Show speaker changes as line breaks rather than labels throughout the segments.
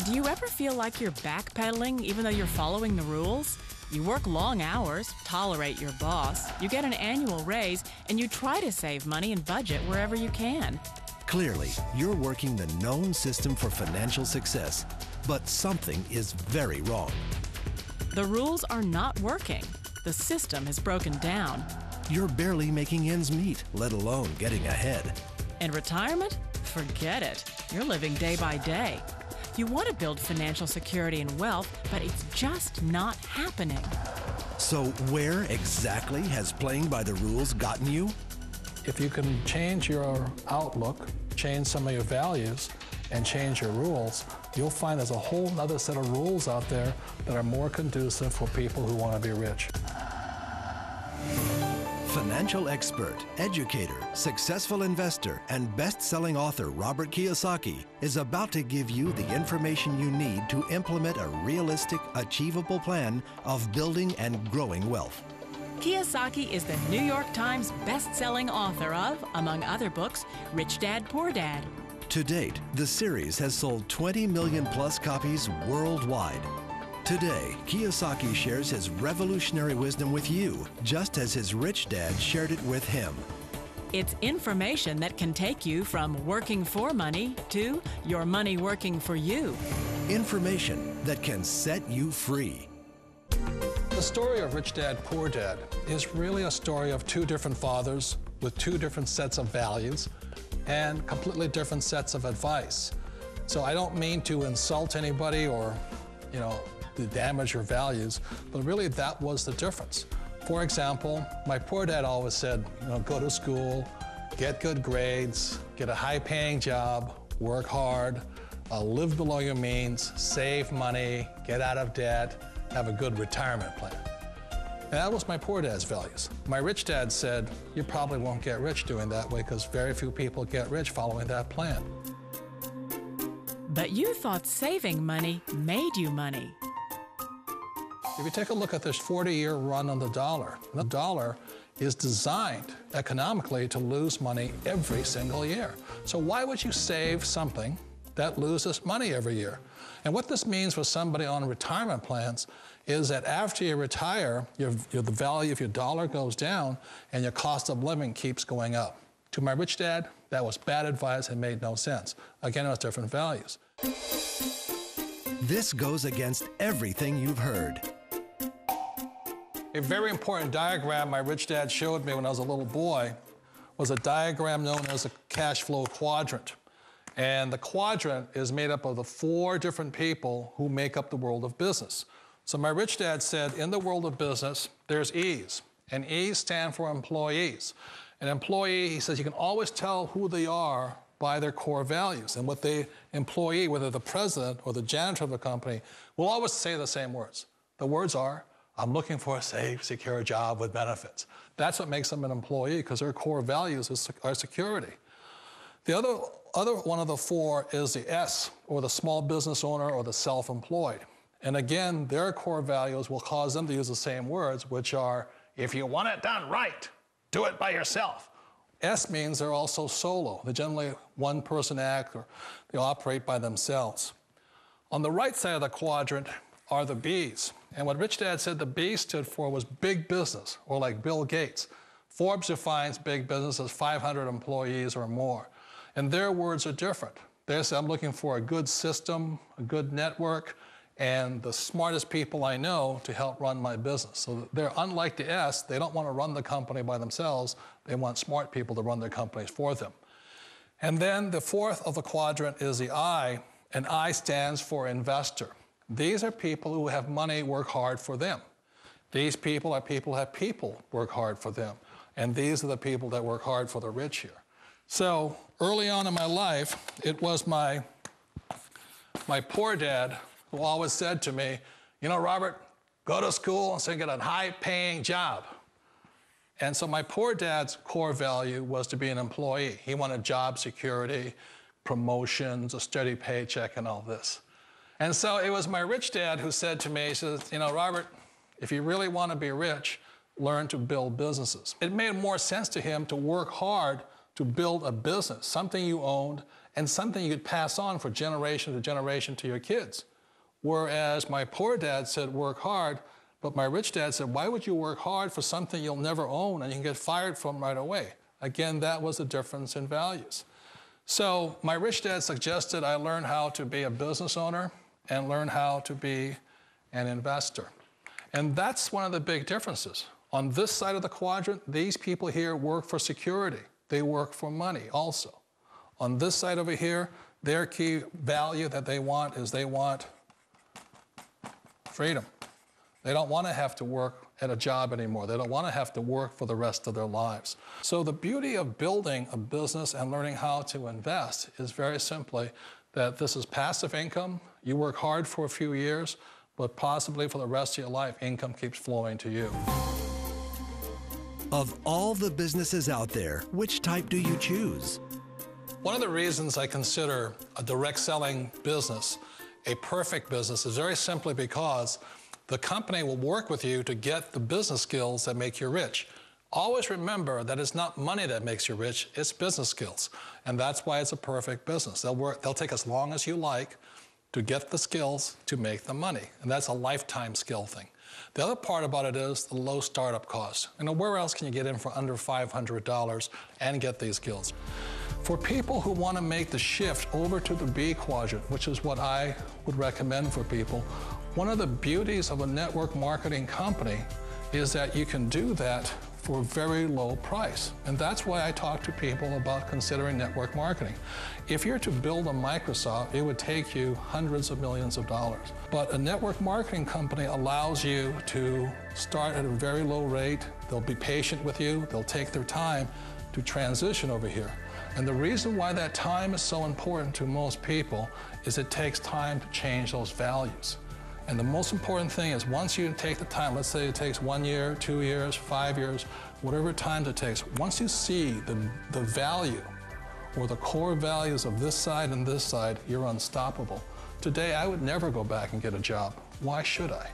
Do you ever feel like you're backpedaling even though you're following the rules? You work long hours, tolerate your boss, you get an annual raise, and you try to save money and budget wherever you can.
Clearly, you're working the known system for financial success, but something is very wrong.
The rules are not working. The system has broken down.
You're barely making ends meet, let alone getting ahead.
And retirement? Forget it. You're living day by day. You want to build financial security and wealth, but it's just not happening.
So where exactly has playing by the rules gotten you?
If you can change your outlook, change some of your values, and change your rules, you'll find there's a whole other set of rules out there that are more conducive for people who want to be rich.
Financial expert, educator, successful investor, and best-selling author Robert Kiyosaki is about to give you the information you need to implement a realistic, achievable plan of building and growing wealth.
Kiyosaki is the New York Times best-selling author of, among other books, Rich Dad, Poor Dad.
To date, the series has sold 20 million plus copies worldwide. Today, Kiyosaki shares his revolutionary wisdom with you, just as his rich dad shared it with him.
It's information that can take you from working for money to your money working for you.
Information that can set you free.
The story of Rich Dad, Poor Dad is really a story of two different fathers with two different sets of values and completely different sets of advice. So I don't mean to insult anybody or, to damage your values, but really that was the difference. For example, my poor dad always said, go to school, get good grades, get a high-paying job, work hard, live below your means, save money, get out of debt, have a good retirement plan. And that was my poor dad's values. My rich dad said, you probably won't get rich doing that way because very few people get rich following that plan.
But you thought saving money made you money.
If you take a look at this 40-year run on the dollar is designed economically to lose money every single year. So why would you save something that loses money every year? And what this means for somebody on retirement plans is that after you retire, the value of your dollar goes down and your cost of living keeps going up. To my rich dad, that was bad advice and made no sense. Again, it was different values.
This goes against everything you've heard.
A very important diagram my rich dad showed me when I was a little boy was a diagram known as a cash flow quadrant. And the quadrant is made up of the 4 different people who make up the world of business. So my rich dad said, in the world of business, there's E's, and E's stand for employees. An employee, he says, you can always tell who they are by their core values. And what the employee, whether the president or the janitor of the company, will always say the same words. The words are, I'm looking for a safe, secure job with benefits. That's what makes them an employee, because their core values are security. The other one of the 4 is the S, or the small business owner or the self-employed. And again, their core values will cause them to use the same words, which are, if you want it done right, do it by yourself. S means they're also solo. They're generally one-person act, or they operate by themselves. On the right side of the quadrant are the B's. And what Rich Dad said the B stood for was big business, or like Bill Gates. Forbes defines big business as 500 employees or more. And their words are different. They say, I'm looking for a good system, a good network, and the smartest people I know to help run my business. So they're unlike the S. They don't want to run the company by themselves. They want smart people to run their companies for them. And then the 4th of the quadrant is the I, and I stands for investor. These are people who have money work hard for them. These people are people who have people work hard for them. And these are the people that work hard for the rich here. So early on in my life, it was my poor dad who always said to me, Robert, go to school and so get a high-paying job. And so my poor dad's core value was to be an employee. He wanted job security, promotions, a steady paycheck, and all this. And so it was my rich dad who said to me, he says, Robert, if you really want to be rich, learn to build businesses. It made more sense to him to work hard to build a business, something you owned, and something you could pass on for generation to generation to your kids. Whereas my poor dad said, work hard, but my rich dad said, why would you work hard for something you'll never own and you can get fired from right away? Again, that was the difference in values. So my rich dad suggested I learn how to be a business owner and learn how to be an investor. And that's one of the big differences. On this side of the quadrant, these people here work for security. They work for money also. On this side over here, their key value that they want is they want freedom. They don't want to have to work at a job anymore. They don't want to have to work for the rest of their lives. So the beauty of building a business and learning how to invest is very simply that this is passive income. You work hard for a few years, but possibly for the rest of your life, income keeps flowing to you.
Of all the businesses out there, which type do you choose?
One of the reasons I consider a direct selling business a perfect business is very simply because the company will work with you to get the business skills that make you rich. Always remember that it's not money that makes you rich, it's business skills. And that's why it's a perfect business. They'll take as long as you like to get the skills to make the money. And that's a lifetime skill thing. The other part about it is the low startup cost. Where else can you get in for under $500 and get these skills? For people who want to make the shift over to the B quadrant, which is what I would recommend for people, one of the beauties of a network marketing company is that you can do that for a very low price. And that's why I talk to people about considering network marketing. If you're to build a Microsoft, it would take you hundreds of millions of dollars. But a network marketing company allows you to start at a very low rate. They'll be patient with you. They'll take their time to transition over here. And the reason why that time is so important to most people is it takes time to change those values. And the most important thing is once you take the time, let's say it takes 1 year, 2 years, 5 years, whatever time it takes, once you see the value or the core values of this side and this side, you're unstoppable. Today, I would never go back and get a job. Why should I?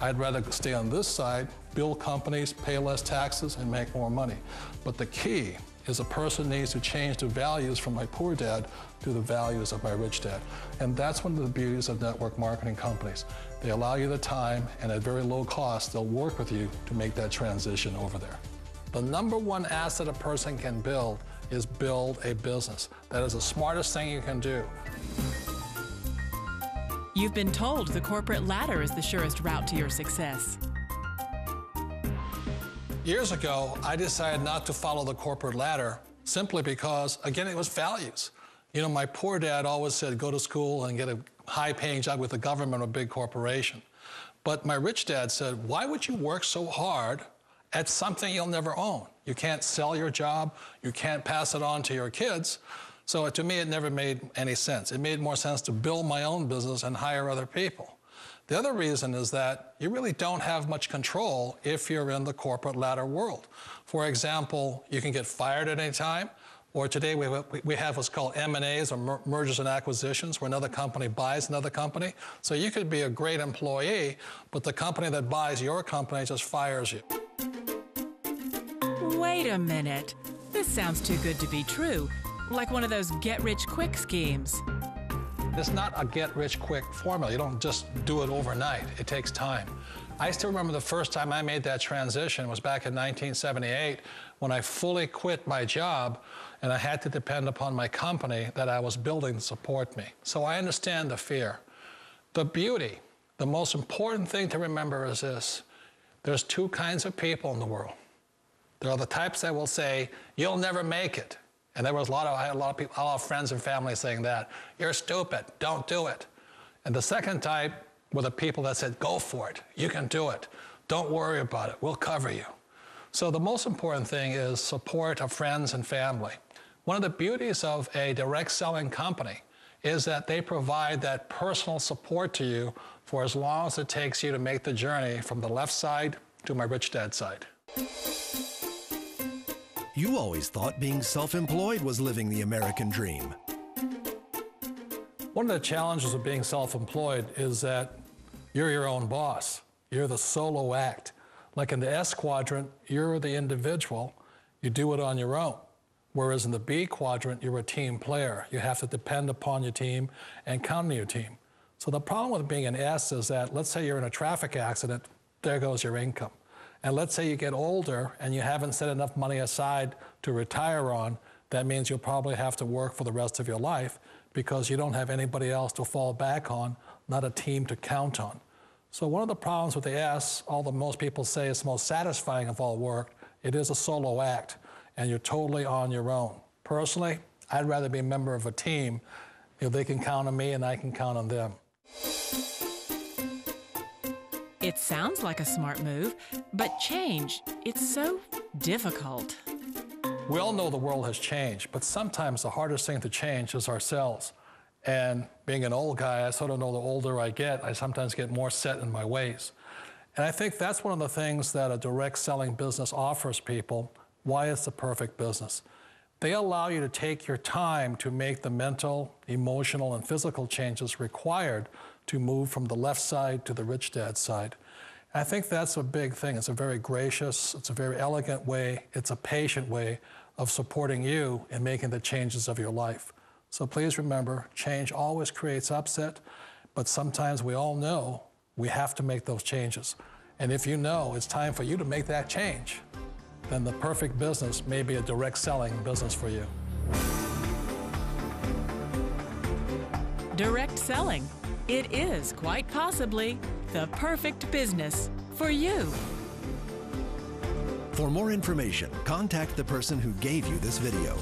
I'd rather stay on this side, build companies, pay less taxes, and make more money. But the key is a person needs to change the values from my poor dad to the values of my rich dad. And that's one of the beauties of network marketing companies. They allow you the time, and at very low cost, they'll work with you to make that transition over there. The number one asset a person can build is build a business. That is the smartest thing you can do.
You've been told the corporate ladder is the surest route to your success.
Years ago, I decided not to follow the corporate ladder simply because, again, it was values. You know, my poor dad always said, go to school and get a high-paying job with the government or a big corporation. But my rich dad said, why would you work so hard at something you'll never own? You can't sell your job. You can't pass it on to your kids. So to me, it never made any sense. It made more sense to build my own business and hire other people. The other reason is that you really don't have much control if you're in the corporate ladder world. For example, you can get fired at any time, or today we have what's called M&As, or mergers and acquisitions, where another company buys another company. So you could be a great employee, but the company that buys your company just fires you.
Wait a minute. This sounds too good to be true, like one of those get-rich-quick schemes.
It's not a get-rich-quick formula. You don't just do it overnight. It takes time. I still remember the first time I made that transition was back in 1978 when I fully quit my job and I had to depend upon my company that I was building to support me. So I understand the fear. The beauty, the most important thing to remember is this. There's two kinds of people in the world. There are the types that will say, you'll never make it. And there was I had a lot of people, a lot of friends and family saying that. You're stupid, don't do it. And the second type were the people that said, go for it, you can do it. Don't worry about it, we'll cover you. So the most important thing is support of friends and family. One of the beauties of a direct selling company is that they provide that personal support to you for as long as it takes you to make the journey from the left side to my rich dad side.
You always thought being self-employed was living the American dream.
One of the challenges of being self-employed is that you're your own boss. You're the solo act. Like in the S quadrant, you're the individual. You do it on your own. Whereas in the B quadrant, you're a team player. You have to depend upon your team and count on your team. So the problem with being an S is that, let's say you're in a traffic accident, there goes your income. And let's say you get older and you haven't set enough money aside to retire on, that means you'll probably have to work for the rest of your life because you don't have anybody else to fall back on, not a team to count on. So one of the problems with the S, although most people say it's the most satisfying of all work, it is a solo act, and you're totally on your own. Personally, I'd rather be a member of a team if they can count on me and I can count on them.
It sounds like a smart move, but change, it's so difficult.
We all know the world has changed, but sometimes the hardest thing to change is ourselves. And being an old guy, I sort of know the older I get, I sometimes get more set in my ways. And I think that's one of the things that a direct selling business offers people, why it's the perfect business. They allow you to take your time to make the mental, emotional, and physical changes required to move from the left side to the rich dad side. I think that's a big thing. It's a very gracious, it's a very elegant way, it's a patient way of supporting you in making the changes of your life. So please remember, change always creates upset, but sometimes we all know we have to make those changes. And if you know it's time for you to make that change, then the perfect business may be a direct selling business for you.
Direct selling. It is quite possibly the perfect business for you.
For more information, contact the person who gave you this video.